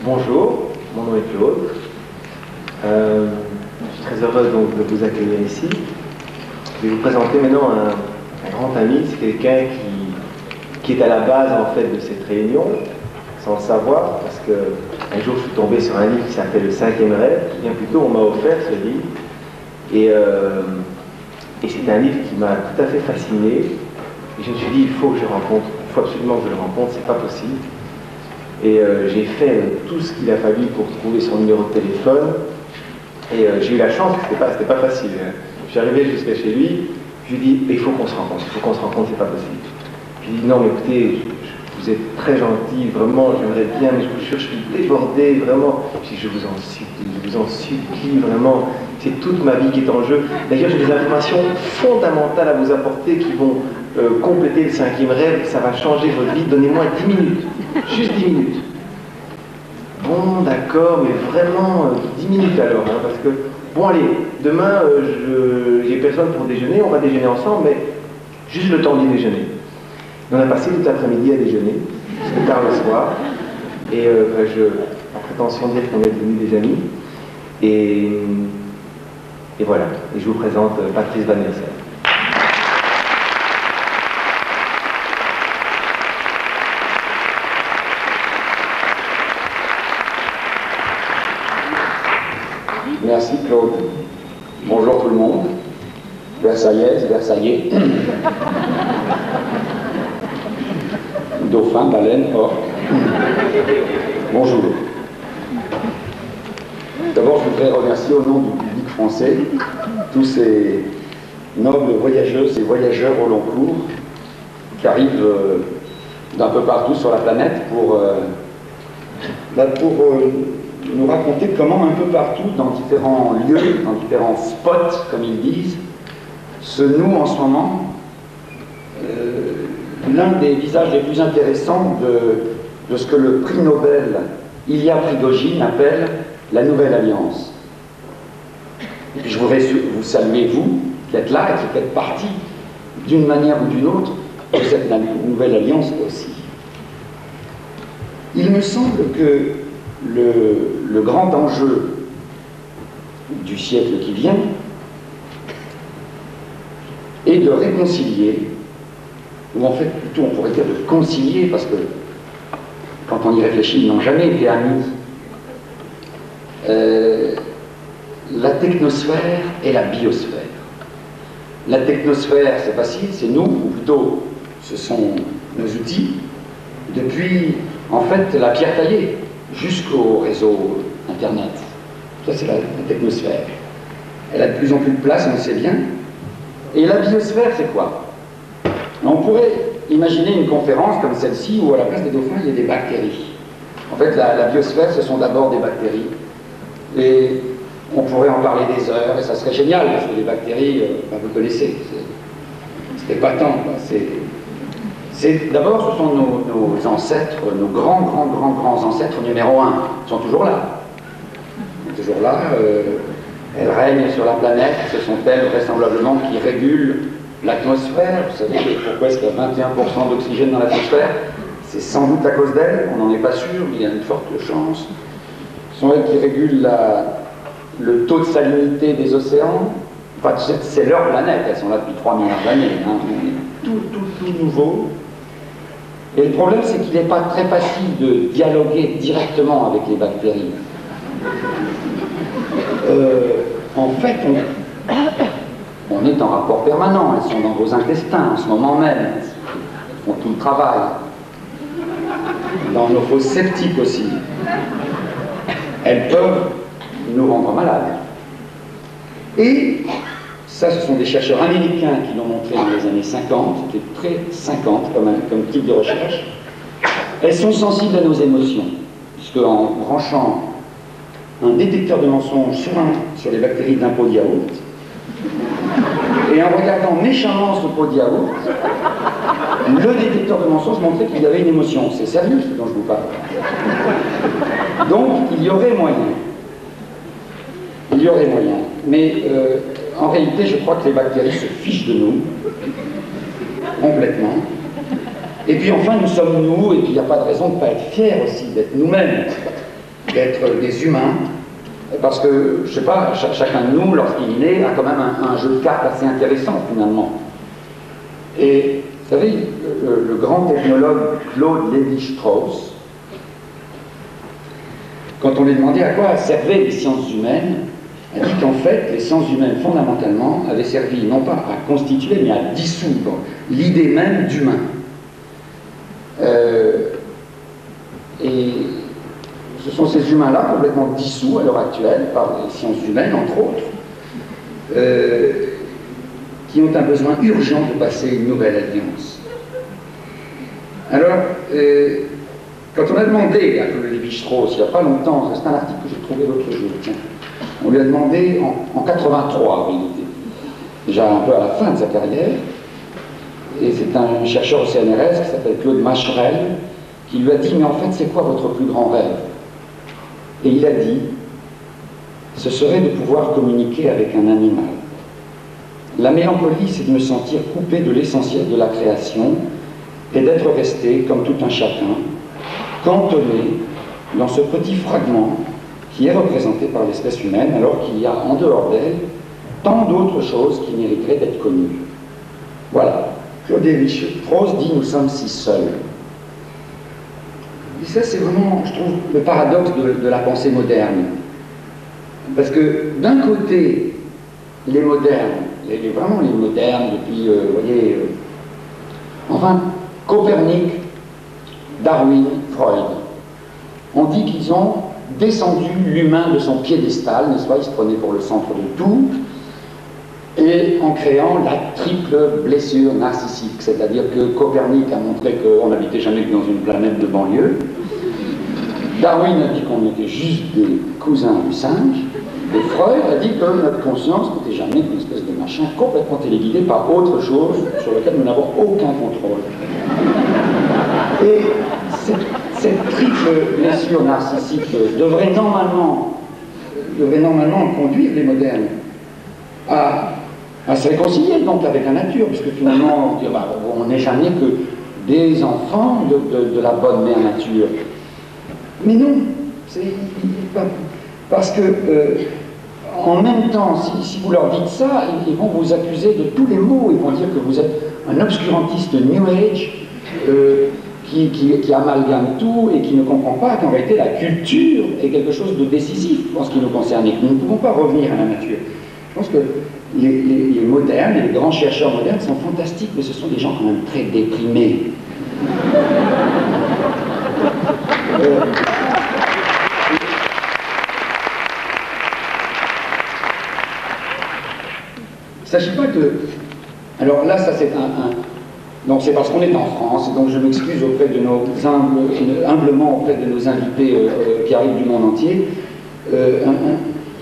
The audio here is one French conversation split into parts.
Bonjour, mon nom est Claude. Je suis très heureux donc de vous accueillir ici. Je vais vous présenter maintenant un grand ami. C'est quelqu'un qui est à la base en fait de cette réunion, sans le savoir, parce qu'un jour je suis tombé sur un livre qui s'appelle Le Cinquième Rêve. Bien plus tôt, on m'a offert ce livre. Et c'est un livre qui m'a tout à fait fasciné. Et je me suis dit, il faut que je le rencontre, il faut absolument que je le rencontre, c'est pas possible. Et j'ai fait tout ce qu'il a fallu pour trouver son numéro de téléphone. Et j'ai eu la chance, c'était pas facile. Je suis arrivé jusqu'à chez lui, je lui ai dit, il faut qu'on se rencontre, c'est pas possible. Je lui ai dit, non mais écoutez, vous êtes très gentil, vraiment, j'aimerais bien, mais je vous jure, je suis débordé, vraiment. Je vous en supplie, vraiment. C'est toute ma vie qui est en jeu. D'ailleurs, j'ai des informations fondamentales à vous apporter qui vont compléter le cinquième rêve. Ça va changer votre vie. Donnez-moi 10 minutes. Juste 10 minutes. Bon, d'accord, mais vraiment 10 minutes alors. Hein, parce que, bon, allez, demain, j'ai personne pour déjeuner. On va déjeuner ensemble, mais juste le temps du déjeuner. On a passé toute l'après-midi à déjeuner, jusqu'à tard le soir. Et en prétention de dire qu'on est devenus des amis. Et voilà, et je vous présente Patrice Van Nelsen. Merci Claude. Bonjour tout le monde. Versaillaise, Versaillais. Dauphin, baleine, orque. Bonjour. D'abord, je voudrais remercier au nom du public français tous ces nobles voyageuses et voyageurs au long cours qui arrivent d'un peu partout sur la planète pour nous raconter comment un peu partout, dans différents lieux, dans différents spots, comme ils disent, se noue en ce moment l'un des visages les plus intéressants de ce que le prix Nobel Ilya Prigogine appelle la Nouvelle Alliance. Et puis je voudrais vous saluer, vous, qui êtes là et qui faites partie, d'une manière ou d'une autre, de cette Nouvelle Alliance aussi. Il me semble que le grand enjeu du siècle qui vient est de réconcilier, ou en fait plutôt on pourrait dire de concilier, parce que quand on y réfléchit, ils n'ont jamais été amis, la technosphère et la biosphère. La technosphère, c'est facile, c'est nous, ou plutôt ce sont nos outils, depuis en fait la pierre taillée jusqu'au réseau Internet. Ça c'est la technosphère. Elle a de plus en plus de place, on le sait bien. Et la biosphère, c'est quoi? On pourrait imaginer une conférence comme celle-ci où à la place des dauphins, il y a des bactéries. En fait, la biosphère, ce sont d'abord des bactéries. Et on pourrait en parler des heures, et ça serait génial, parce que les bactéries, vous connaissez, c'est épatant. D'abord, ce sont nos ancêtres, nos grands ancêtres numéro 1, sont toujours là. Ils sont toujours là, elles règnent sur la planète, ce sont elles vraisemblablement qui régulent l'atmosphère. Vous savez pourquoi est-ce qu'il y a 21% d'oxygène dans l'atmosphère? C'est sans doute à cause d'elles, on n'en est pas sûr, mais il y a une forte chance. Ce sont elles qui régulent le taux de salinité des océans. Enfin, c'est leur planète, elles sont là depuis 3 milliards d'années. Hein. On est tout nouveau. Et le problème, c'est qu'il n'est pas très facile de dialoguer directement avec les bactéries. En fait, on est en rapport permanent. Elles sont dans vos intestins en ce moment même. Elles font tout le travail. Dans nos fosses septiques aussi. Elles peuvent nous rendre malades. Et ça, ce sont des chercheurs américains qui l'ont montré dans les années 50, c'était très 50 comme type de recherche. Elles sont sensibles à nos émotions, puisque en branchant un détecteur de mensonges sur les bactéries d'un pot de yaourt, et en regardant méchamment ce pot de yaourt, le détecteur de mensonges montrait qu'il y avait une émotion. C'est sérieux ce dont je vous parle. Donc, il y aurait moyen. Il y aurait moyen. Mais en réalité, je crois que les bactéries se fichent de nous, complètement. Et puis enfin, nous sommes nous, et puis il n'y a pas de raison de ne pas être fiers aussi, d'être nous-mêmes. d'être des humains, parce que, je sais pas, chacun de nous, lorsqu'il est né, a quand même un jeu de cartes assez intéressant, finalement. Et, vous savez, le grand ethnologue Claude Lévi-Strauss, quand on lui demandait à quoi servaient les sciences humaines, a dit qu'en fait, les sciences humaines, fondamentalement, avaient servi non pas à constituer, mais à dissoudre l'idée même d'humain. Et ce sont ces humains-là, complètement dissous à l'heure actuelle, par les sciences humaines, entre autres, qui ont un besoin urgent de passer une nouvelle alliance. Alors, quand on a demandé à Claude Lévi-Strauss, il n'y a pas longtemps, c'est un article que j'ai trouvé l'autre jour, tiens, on lui a demandé en 83, en réalité, déjà un peu à la fin de sa carrière, et c'est un chercheur au CNRS qui s'appelle Claude Macherel, qui lui a dit, mais en fait, c'est quoi votre plus grand rêve? Et il a dit, ce serait de pouvoir communiquer avec un animal. La mélancolie, c'est de me sentir coupé de l'essentiel de la création et d'être resté, comme tout un chacun, cantonné dans ce petit fragment qui est représenté par l'espèce humaine, alors qu'il y a en dehors d'elle tant d'autres choses qui mériteraient d'être connues. Voilà. Claude Lévi-Strauss dit « Nous sommes si seuls ». Et ça, c'est vraiment, je trouve, le paradoxe de la pensée moderne. Parce que, d'un côté, les modernes, vraiment les modernes depuis, vous voyez, enfin, Copernic, Darwin, Freud, on dit qu'ils ont descendu l'humain de son piédestal, n'est-ce pas? Ils se prenaient pour le centre de tout, et en créant la triple blessure narcissique, c'est-à-dire que Copernic a montré qu'on n'habitait jamais que dans une planète de banlieue, Darwin a dit qu'on était juste des cousins du singe, et Freud a dit que notre conscience n'était jamais qu'une espèce de machin complètement téléguidé par autre chose sur lequel nous n'avons aucun contrôle. Et cette triple blessure narcissique devrait normalement conduire les modernes à se réconcilier donc avec la nature, puisque finalement on n'est jamais que des enfants de la bonne mère nature. Mais non, parce que en même temps, si vous leur dites ça, ils vont vous accuser de tous les maux, ils vont dire que vous êtes un obscurantiste New Age qui amalgame tout et qui ne comprend pas qu'en réalité la culture est quelque chose de décisif en ce qui nous concerne et que nous ne pouvons pas revenir à la nature. Je pense que les modernes, les grands chercheurs modernes sont fantastiques, mais ce sont des gens quand même très déprimés. Il ne s'agit pas que... Alors là, ça c'est donc c'est parce qu'on est en France, et donc je m'excuse auprès de nos humblement auprès de nos invités qui arrivent du monde entier.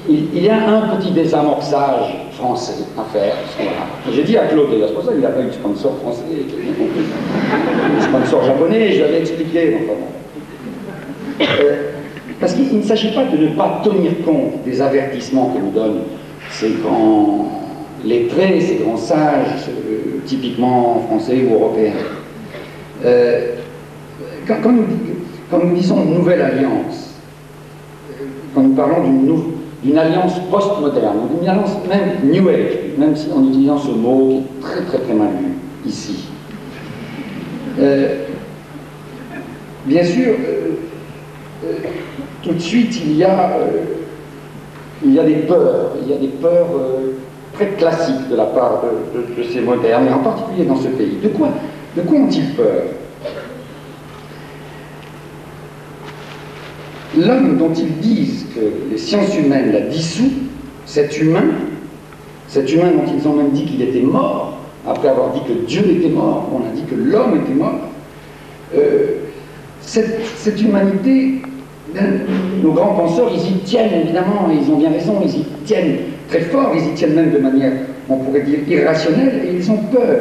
Il y a un petit désamorçage français à faire. Voilà. J'ai dit à Claude, c'est pour ça qu'il n'a pas eu de sponsor français, de sponsor japonais, je lui avais expliqué. Parce qu'il ne s'agit pas de ne pas tenir compte des avertissements que nous donnent ces grands lettrés, ces grands sages, typiquement français ou européens. Quand nous disons nouvelle alliance, quand nous parlons d'une alliance post-moderne, d'une alliance même New Age, même si en utilisant ce mot qui est très très très mal lu ici. Bien sûr, tout de suite il y a des peurs très classiques de la part de ces modernes, et en particulier dans ce pays. De quoi ont-ils peur? L'homme dont ils disent que les sciences humaines l'a dissous, cet humain dont ils ont même dit qu'il était mort, après avoir dit que Dieu était mort, on a dit que l'homme était mort, cette humanité, nos grands penseurs, ils y tiennent évidemment, et ils ont bien raison, ils y tiennent très fort, ils y tiennent même de manière, on pourrait dire, irrationnelle, et ils ont peur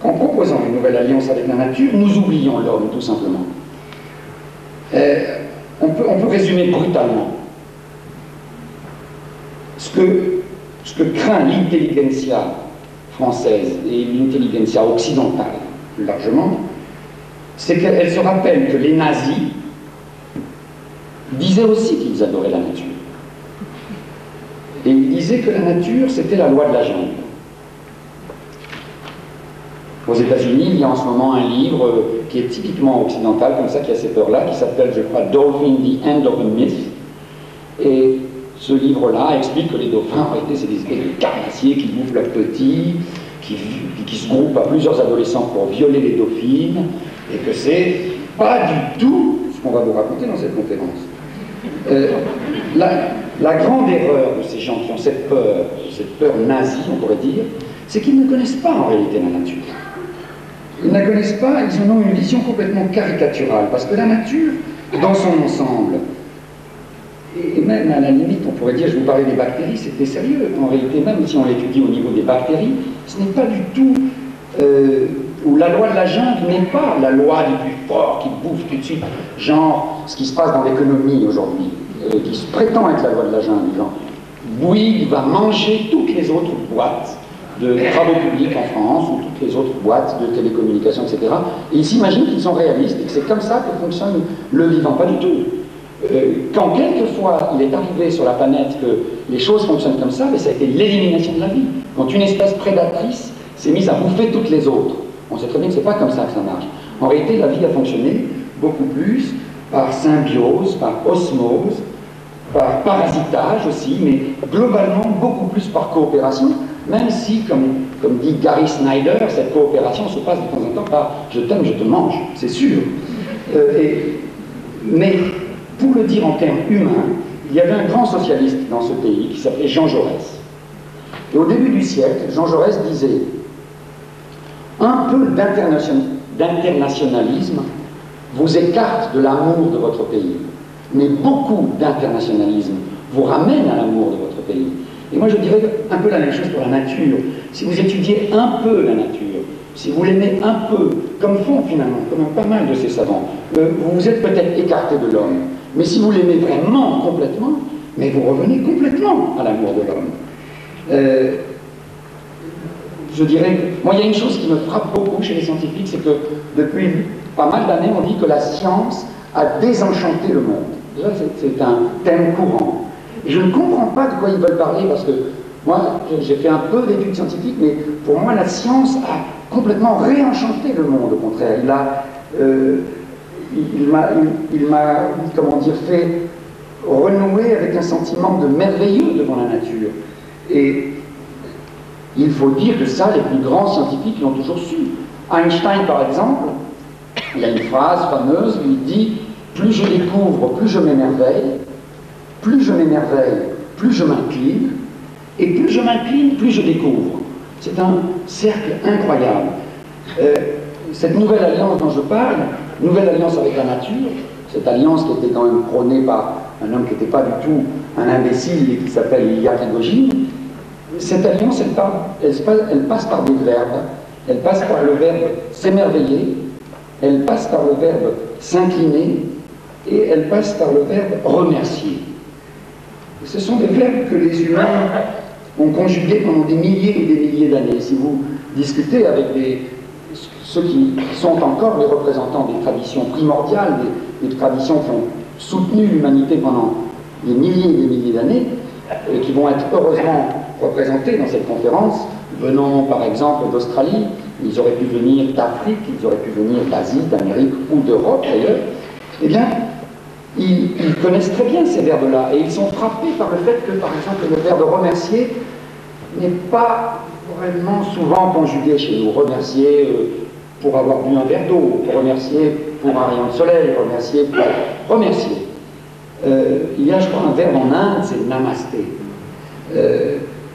qu'en proposant une nouvelle alliance avec la nature, nous oublions l'homme, tout simplement. On peut résumer brutalement ce que craint l'intelligentsia française et l'intelligentsia occidentale, plus largement, c'est qu'elle se rappelle que les nazis disaient aussi qu'ils adoraient la nature. Et ils disaient que la nature, c'était la loi de la jungle. Aux États-Unis, il y a en ce moment un livre qui est typiquement occidental, comme ça, qui a cette heure-là, qui s'appelle, je crois, Dolphin, the End of the Myth. Et ce livre-là explique que les dauphins, en réalité, c'est des espèces de carnassiers qui bouffent leurs petits, qui se groupent à plusieurs adolescents pour violer les dauphines, et que c'est pas du tout ce qu'on va vous raconter dans cette conférence. La grande erreur de ces gens qui ont cette peur nazie, on pourrait dire, c'est qu'ils ne connaissent pas en réalité la nature. Ils ne la connaissent pas, ils en ont une vision complètement caricaturale, parce que la nature, dans son ensemble, et même à la limite, on pourrait dire, je vous parlais des bactéries, c'était sérieux. En réalité, même si on l'étudie au niveau des bactéries, ce n'est pas du tout... où la loi de la jungle n'est pas la loi du plus fort qui bouffe tout de suite, genre ce qui se passe dans l'économie aujourd'hui, qui se prétend être la loi de la jungle, genre Bouygues va manger toutes les autres boîtes de travaux publics en France, ou toutes les autres boîtes de télécommunications, etc. Et ils s'imaginent qu'ils sont réalistes et que c'est comme ça que fonctionne le vivant. Pas du tout. Quand quelquefois il est arrivé sur la planète que les choses fonctionnent comme ça, mais ça a été l'élimination de la vie. Quand une espèce prédatrice s'est mise à bouffer toutes les autres, on sait très bien que c'est pas comme ça que ça marche. En réalité, la vie a fonctionné beaucoup plus par symbiose, par osmose, par parasitage aussi, mais globalement beaucoup plus par coopération, même si, comme dit Gary Snyder, cette coopération se passe de temps en temps par « je t'aime, je te mange », c'est sûr. Mais pour le dire en termes humains, il y avait un grand socialiste dans ce pays qui s'appelait Jean Jaurès. Et au début du siècle, Jean Jaurès disait « Un peu d'internationalisme vous écarte de l'amour de votre pays, mais beaucoup d'internationalisme vous ramène à l'amour de votre pays. » Et moi je dirais un peu la même chose pour la nature. Si vous étudiez un peu la nature, si vous l'aimez un peu, comme font finalement, comme pas mal de ces savants, vous vous êtes peut-être écarté de l'homme. Mais si vous l'aimez vraiment, complètement, mais vous revenez complètement à l'amour de l'homme. Je dirais, moi il y a une chose qui me frappe beaucoup chez les scientifiques, c'est que depuis pas mal d'années, on dit que la science a désenchanté le monde. Déjà, c'est un thème courant. Et je ne comprends pas de quoi ils veulent parler, parce que moi, j'ai fait un peu d'études scientifiques, mais pour moi, la science a complètement réenchanté le monde, au contraire. Il m'a, comment dire, fait renouer avec un sentiment de merveilleux devant la nature. Et il faut dire que ça, les plus grands scientifiques l'ont toujours su. Einstein, par exemple, il a une phrase fameuse où il dit « Plus je découvre, plus je m'émerveille, plus je m'émerveille, plus je m'incline, et plus je m'incline, plus je découvre. » C'est un cercle incroyable. Cette nouvelle alliance dont je parle, nouvelle alliance avec la nature, cette alliance qui était quand même prônée par un homme qui n'était pas du tout un imbécile et qui s'appelle Ilya Prigogine, cette alliance, elle passe par des verbes. Elle passe par le verbe s'émerveiller, elle passe par le verbe s'incliner, et elle passe par le verbe remercier. Ce sont des verbes que les humains ont conjugués pendant des milliers et des milliers d'années. Si vous discutez avec ceux qui sont encore les représentants des traditions primordiales, des traditions qui ont soutenu l'humanité pendant des milliers et des milliers d'années, et qui vont être heureusement représentés dans cette conférence, venant par exemple d'Australie, ils auraient pu venir d'Afrique, ils auraient pu venir d'Asie, d'Amérique ou d'Europe d'ailleurs, eh bien, ils connaissent très bien ces verbes-là, et ils sont frappés par le fait que, par exemple, le verbe remercier n'est pas vraiment souvent conjugué chez nous. Remercier pour avoir bu un verre d'eau, remercier pour un rayon de soleil, remercier pour... Remercier. Il y a, je crois, un verbe en Inde, c'est namasté.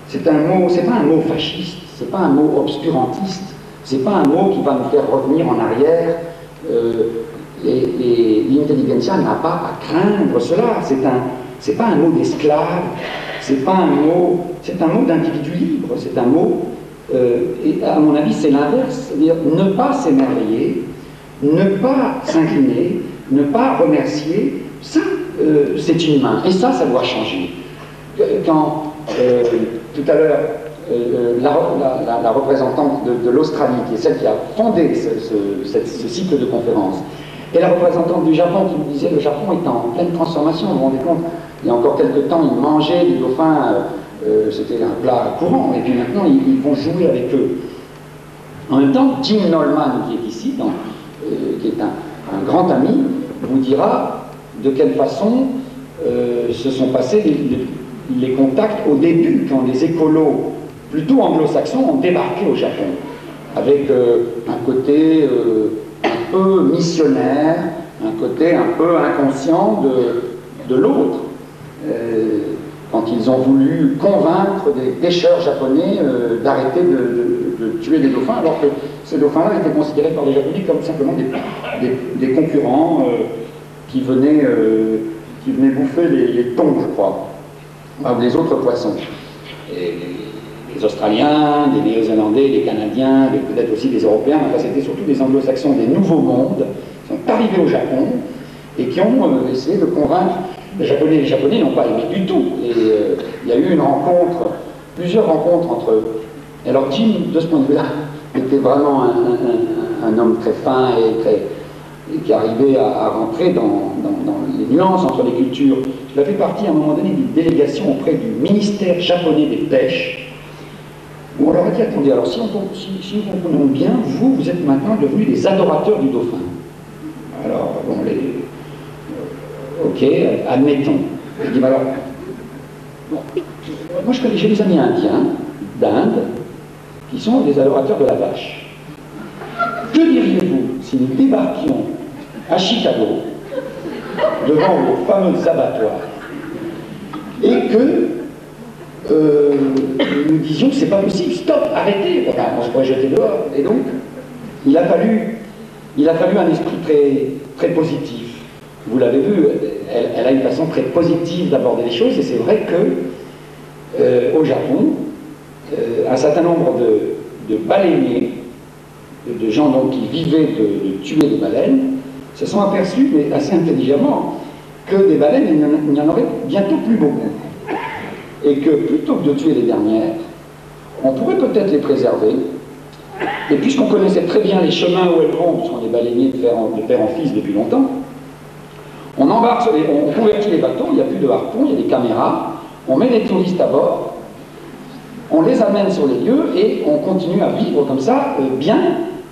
C'est un mot, c'est pas un mot fasciste, c'est pas un mot obscurantiste, c'est pas un mot qui va nous faire revenir en arrière. L'intelligentsia n'a pas à craindre cela. C'est pas un mot d'esclave, c'est pas un mot, c'est un mot d'individu libre, c'est un mot, et à mon avis c'est l'inverse, c'est-à-dire ne pas s'émerveiller, ne pas s'incliner, ne pas remercier, ça c'est humain, et ça doit changer. Quand tout à l'heure, la représentante de l'Australie, qui est celle qui a fondé ce cycle de conférences, Et la représentante du Japon qui me disait le Japon est en pleine transformation, vous vous rendez compte, il y a encore quelques temps, ils mangeaient des dauphins, c'était un plat courant, et puis maintenant, ils vont jouer avec eux. En même temps, Jim Nolman, qui est ici, qui est un grand ami, vous dira de quelle façon se sont passés les contacts au début, quand les écolos, plutôt anglo-saxons, ont débarqué au Japon, avec un côté un peu missionnaire, un côté un peu inconscient de l'autre, quand ils ont voulu convaincre des pêcheurs japonais d'arrêter de tuer des dauphins, alors que ces dauphins-là étaient considérés par les Japonais comme simplement des concurrents qui venaient bouffer les thons, je crois, ou les autres poissons. Et les Australiens, les Néo-Zélandais, les Canadiens, peut-être aussi les Européens, enfin, c'était surtout des Anglo-Saxons des Nouveaux Mondes, qui sont arrivés au Japon et qui ont essayé de convaincre les Japonais. Les Japonais n'ont pas aimé du tout. Et il y a eu plusieurs rencontres entre eux. Alors Jim, de ce point de vue-là, était vraiment un homme très fin et qui arrivait à rentrer dans les nuances entre les cultures. Il a fait partie à un moment donné d'une délégation auprès du ministère japonais des pêches, où on leur a dit, attendez, alors si nous comprenons bien, vous êtes maintenant devenus des adorateurs du dauphin. Alors, bon, ok, admettons. Je dis, alors, bon, moi j'ai des amis indiens, d'Inde, qui sont des adorateurs de la vache. Que diriez-vous si nous débarquions à Chicago, devant le fameux abattoir, et que nous disions que c'est pas possible, stop, arrêtez, enfin, on se pourrait jeter dehors. Et donc, il a fallu un esprit très, très positif. Vous l'avez vu, elle a une façon très positive d'aborder les choses, et c'est vrai que au Japon, un certain nombre de baleiniers, de gens donc, qui vivaient de tuer des baleines, se sont aperçus, mais assez intelligemment, que des baleines, il n'y en aurait bientôt plus beaucoup. Et que plutôt que de tuer les dernières, on pourrait peut-être les préserver. Et puisqu'on connaissait très bien les chemins où elles vont, puisqu'on est baleiniers de père en fils depuis longtemps, on embarque, on convertit les bateaux, il n'y a plus de harpons, il y a des caméras, on met des touristes à bord, on les amène sur les lieux et on continue à vivre comme ça, bien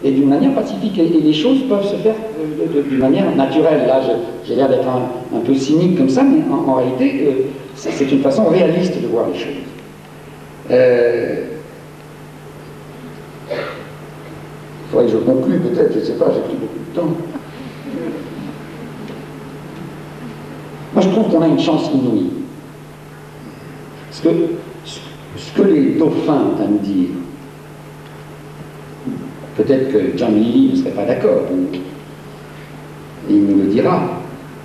et d'une manière pacifique. Et les choses peuvent se faire d'une manière naturelle. Là, j'ai l'air d'être un peu cynique comme ça, mais en réalité, c'est une façon réaliste de voir les choses. Il faudrait que je conclue peut-être, je ne sais pas, j'ai pris beaucoup de temps. Moi, je trouve qu'on a une chance inouïe. Parce que ce que les dauphins ont à nous dire, peut-être que John Lilly ne serait pas d'accord, et il nous le dira,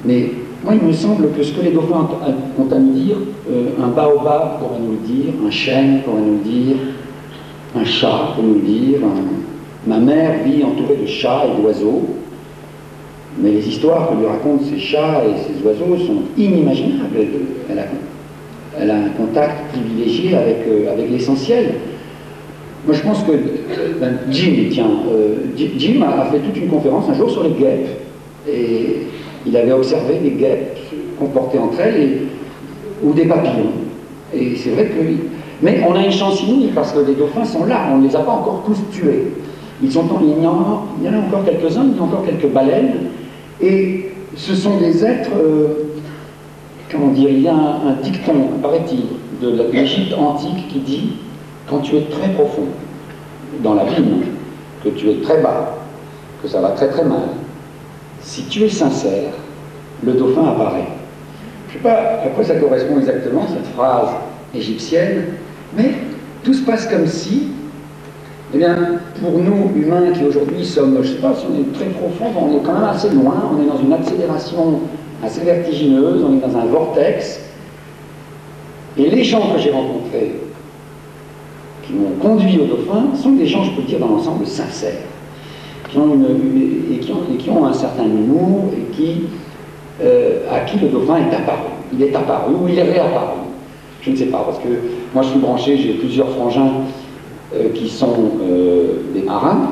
mais moi, il me semble que ce que les dauphins ont à nous dire, un baobab pourrait nous le dire, un chêne pourrait nous le dire, un chat pourrait nous le dire, ma mère vit entourée de chats et d'oiseaux, mais les histoires que lui racontent ces chats et ces oiseaux sont inimaginables. Elle a un contact privilégié avec l'essentiel. Moi, je pense que Jim a fait toute une conférence un jour sur les guêpes, et il avait observé des guêpes comportées entre elles ou des papillons. Et c'est vrai que... Mais on a une chance inouïe parce que les dauphins sont là, on ne les a pas encore tous tués. Il y en a encore quelques-uns, il y a encore quelques baleines, et ce sont des êtres... comment dire, il y a un dicton, paraît-il, de l'Égypte antique qui dit quand tu es très profond dans l'abîme, que tu es très bas, que ça va très très mal, si tu es sincère, le dauphin apparaît. Je ne sais pas à quoi ça correspond exactement, cette phrase égyptienne, mais tout se passe comme si, eh bien, pour nous, humains, qui aujourd'hui sommes, je ne sais pas si on est très profond, on est quand même assez loin, on est dans une accélération assez vertigineuse, on est dans un vortex, et les gens que j'ai rencontrés, qui m'ont conduit au dauphin, sont des gens, je peux dire, dans l'ensemble, sincères, qui ont un certain humour, et à qui le dauphin est apparu. Il est apparu, ou il est réapparu. Je ne sais pas, parce que moi je suis branché, j'ai plusieurs frangins qui sont des marins,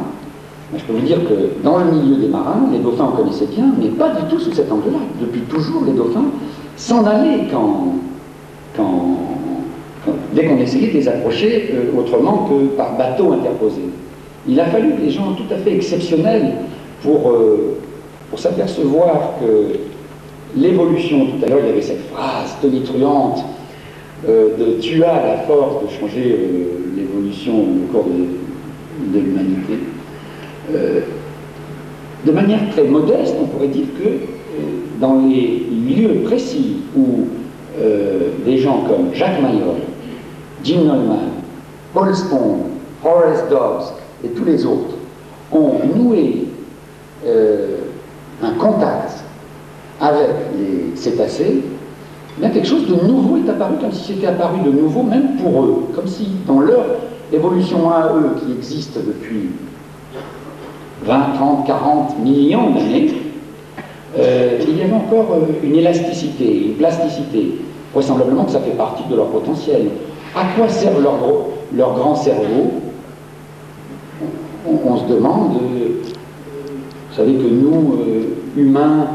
Je peux vous dire que dans le milieu des marins, les dauphins on connaissait bien, mais pas du tout sous cet angle-là. Depuis toujours, les dauphins s'en allaient dès qu'on essayait de les approcher autrement que par bateau interposé. Il a fallu des gens tout à fait exceptionnels pour s'apercevoir que l'évolution, tout à l'heure il y avait cette phrase tonitruante de tu as la force de changer l'évolution au cours de l'humanité. De manière très modeste, on pourrait dire que dans les lieux précis où des gens comme Jacques Mayol, Jim Nolman, Paul Spong, Horace Dobbs et tous les autres ont noué un contact avec les cétacés, bien quelque chose de nouveau est apparu, comme si c'était apparu de nouveau même pour eux, comme si dans leur évolution à eux qui existe depuis 20, 30, 40 millions d'années, il y avait encore une élasticité, une plasticité. Vraisemblablement que ça fait partie de leur potentiel. À quoi servent leur grand cerveau? On se demande, vous savez que nous, humains,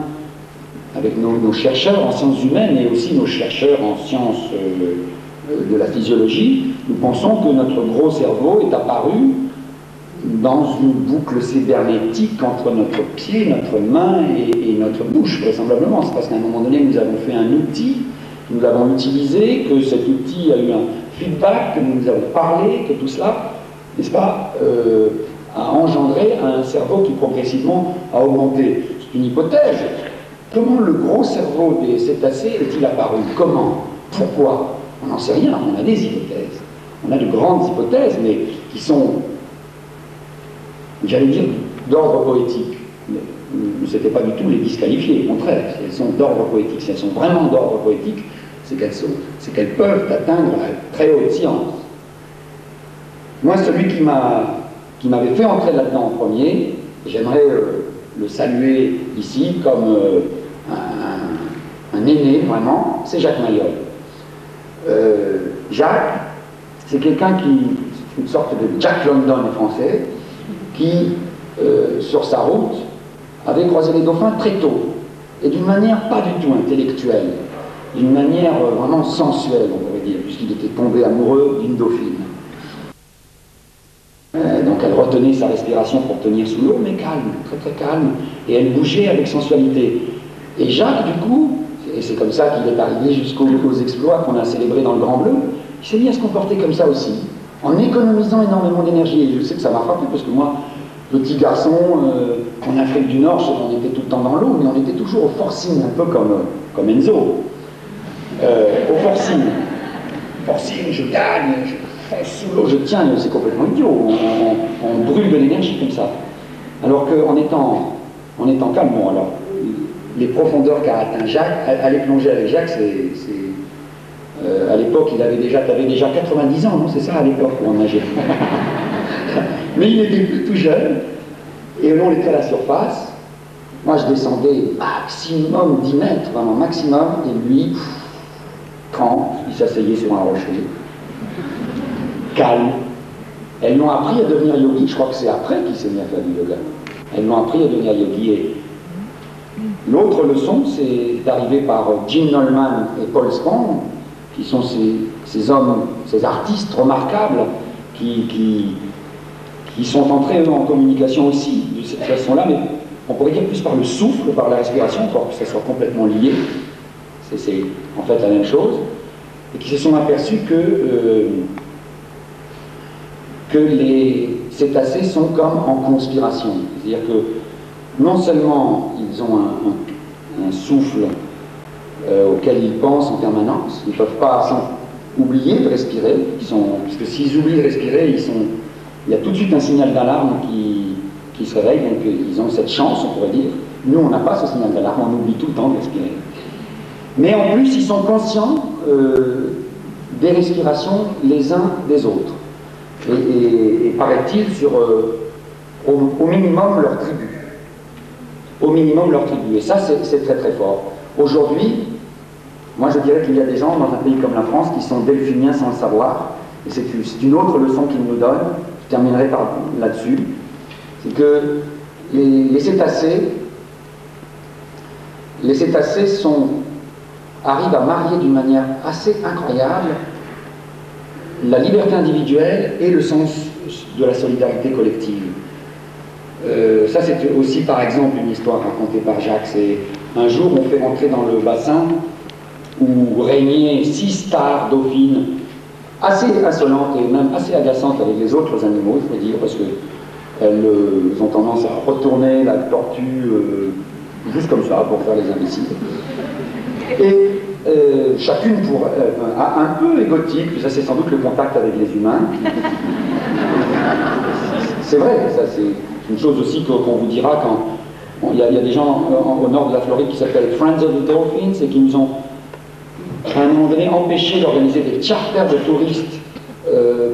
avec nos chercheurs en sciences humaines et aussi nos chercheurs en sciences de la physiologie, nous pensons que notre gros cerveau est apparu dans une boucle cybernétique entre notre pied, notre main et notre bouche, vraisemblablement. C'est parce qu'à un moment donné, nous avons fait un outil, nous l'avons utilisé, que cet outil a eu un feedback, que nous avons parlé, que tout cela, n'est-ce pas, a engendré un cerveau qui progressivement a augmenté. C'est une hypothèse. Comment le gros cerveau des cétacés est-il apparu? Comment? Pourquoi? On n'en sait rien, on a des hypothèses. On a de grandes hypothèses, mais qui sont, j'allais dire, d'ordre poétique. C'était pas du tout les disqualifier, au contraire, elles sont d'ordre poétique. Si elles sont vraiment d'ordre poétique, c'est qu'elles peuvent atteindre la très haute science. Moi, celui qui m'avait fait entrer là-dedans en premier, j'aimerais le saluer ici comme un aîné, vraiment, c'est Jacques Mayol. Jacques, c'est quelqu'un qui, une sorte de Jack London français, qui, sur sa route, avait croisé les dauphins très tôt, et d'une manière pas du tout intellectuelle, d'une manière vraiment sensuelle, on pourrait dire, puisqu'il était tombé amoureux d'une dauphine. Donc elle retenait sa respiration pour tenir sous l'eau, mais calme, très très calme, et elle bougeait avec sensualité. Et Jacques, du coup, et c'est comme ça qu'il est arrivé jusqu'aux exploits qu'on a célébrés dans le Grand Bleu, il s'est mis à se comporter comme ça aussi, en économisant énormément d'énergie. Et je sais que ça m'a frappé, parce que moi, petit garçon, en Afrique du Nord, on était tout le temps dans l'eau, mais on était toujours au forcing, un peu comme Enzo. Au forcing. Forcing, je gagne, je fais sous l'eau, je tiens, c'est complètement idiot. On brûle de l'énergie comme ça. Alors qu'en étant calme, bon, alors, les profondeurs qu'a atteint Jacques, aller plonger avec Jacques, à l'époque, t'avais déjà 90 ans, non? C'est ça, à l'époque, où on nageait. Mais il était plus tout jeune, et on était à la surface. Moi, je descendais maximum 10 mètres, vraiment maximum, et lui, trempe, il s'asseyait sur un rocher, calme. Elles l'ont appris à devenir yogi, je crois que c'est après qu'il s'est mis à faire du yoga. Elles l'ont appris à devenir yogi. Et l'autre leçon, c'est d'arriver par Jim Nolman et Paul Spong, qui sont ces hommes, ces artistes remarquables qui sont entrés eux, en communication aussi de cette façon-là, mais on pourrait dire plus par le souffle, par la respiration, pour que ça soit complètement lié. C'est en fait la même chose, et qui se sont aperçus que les cétacés sont comme en conspiration. C'est-à-dire que non seulement ils ont un souffle auquel ils pensent en permanence, ils ne peuvent pas oublier de respirer, parce que s'ils oublient de respirer, il y a tout de suite un signal d'alarme qui se réveille, donc ils ont cette chance, on pourrait dire. Nous, on n'a pas ce signal d'alarme, on oublie tout le temps de respirer. Mais en plus, ils sont conscients des respirations les uns des autres. Et paraît-il, au minimum leur tribu. Au minimum leur tribu. Et ça, c'est très très fort. Aujourd'hui, moi je dirais qu'il y a des gens dans un pays comme la France qui sont delphiniens sans le savoir. Et c'est une autre leçon qu'ils nous donnent. Je terminerai là-dessus. c'est que les cétacés arrivent à marier d'une manière assez incroyable la liberté individuelle et le sens de la solidarité collective. Ça, c'est aussi, par exemple, une histoire racontée par Jacques. C'est un jour, on fait rentrer dans le bassin où régnaient 6 stars dauphines, assez insolentes et même assez agaçantes avec les autres animaux, il faut dire, parce qu'elles ont tendance à retourner la tortue juste comme ça, pour faire les imbéciles. Et chacune un peu égotique, ça c'est sans doute le contact avec les humains. C'est vrai, ça c'est une chose aussi qu'on vous dira quand il y a des gens au nord de la Floride qui s'appellent Friends of the Dolphins et qui nous ont à un moment donné empêché d'organiser des charters de touristes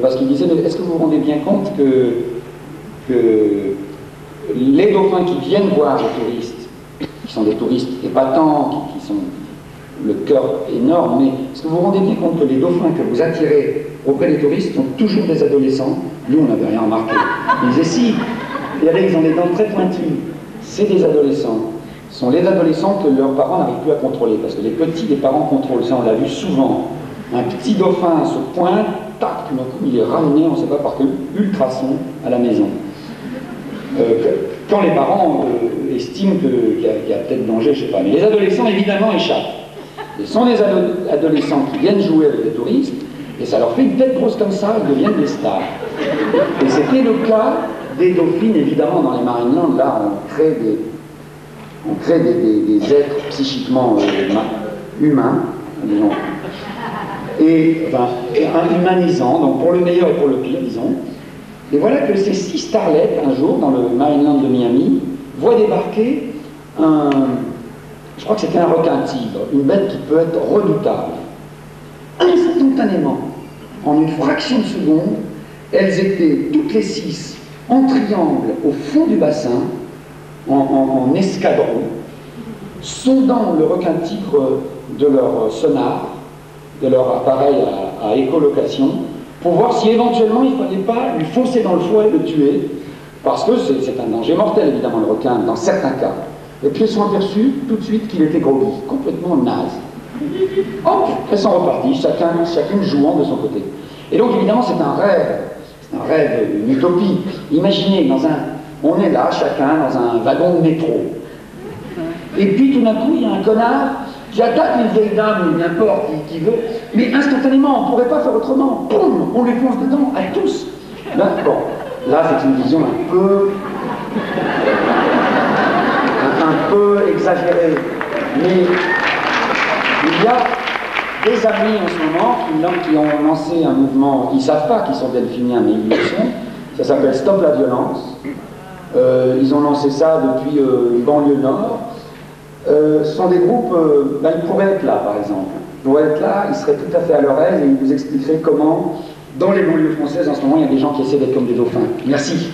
parce qu'ils disaient est-ce que vous vous rendez bien compte que les dauphins qui viennent voir les touristes, qui sont des touristes épatants, qui sont le cœur énorme, mais est-ce que vous vous rendez bien compte que les dauphins que vous attirez auprès des touristes sont toujours des adolescents? Nous, on n'avait rien remarqué. Ils disaient si, regardez, ils ont des dents très pointues. C'est des adolescents. Ce sont les adolescents que leurs parents n'arrivent plus à contrôler, parce que les petits, les parents contrôlent ça, on l'a vu souvent. Un petit dauphin se pointe, tac, tout d'un coup, il est ramené, on ne sait pas par quel ultrason, à la maison. Quand les parents estiment qu'il y a peut-être danger, je ne sais pas. Mais les adolescents, évidemment, échappent. Ce sont des adolescents qui viennent jouer avec les touristes, et ça leur fait une tête grosse comme ça, ils deviennent des stars. Et c'était le cas des dauphines, évidemment, dans les Marineland. Là, on crée des êtres psychiquement humains, disons, et humanisants, donc pour le meilleur et pour le pire, disons. Et voilà que ces 6 starlets, un jour, dans le Marineland de Miami, voient débarquer je crois que c'était un requin-tigre, une bête qui peut être redoutable. Instantanément, en une fraction de seconde, elles étaient toutes les 6 en triangle au fond du bassin, en escadron, sondant le requin-tigre de leur sonar, de leur appareil à écolocation, pour voir si éventuellement il ne fallait pas lui foncer dans le foie et le tuer, parce que c'est un danger mortel, évidemment, le requin, dans certains cas. Et puis elles sont aperçues tout de suite qu'il était groggy, complètement naze. Hop, elles sont reparties, chacune jouant de son côté. Et donc évidemment c'est un rêve, une utopie. Imaginez, on est là, chacun, dans un wagon de métro. Et puis tout d'un coup, il y a un connard qui attaque une vieille dame, ou n'importe, qui veut, mais instantanément, on ne pourrait pas faire autrement. Boum, on lui fonce dedans, à tous. Là, bon, là c'est une vision un peu exagérée. Mais il y a des amis en ce moment qui ont lancé un mouvement, ils ne savent pas qu'ils sont delphiniens, mais ils le sont. Ça s'appelle Stop la violence. Ils ont lancé ça depuis banlieue nord. Ce sont des groupes, ils pourraient être là par exemple. Ils pourraient être là, ils seraient tout à fait à leur aise et ils vous expliqueraient comment, dans les banlieues françaises en ce moment, il y a des gens qui essaient d'être comme des dauphins. Merci.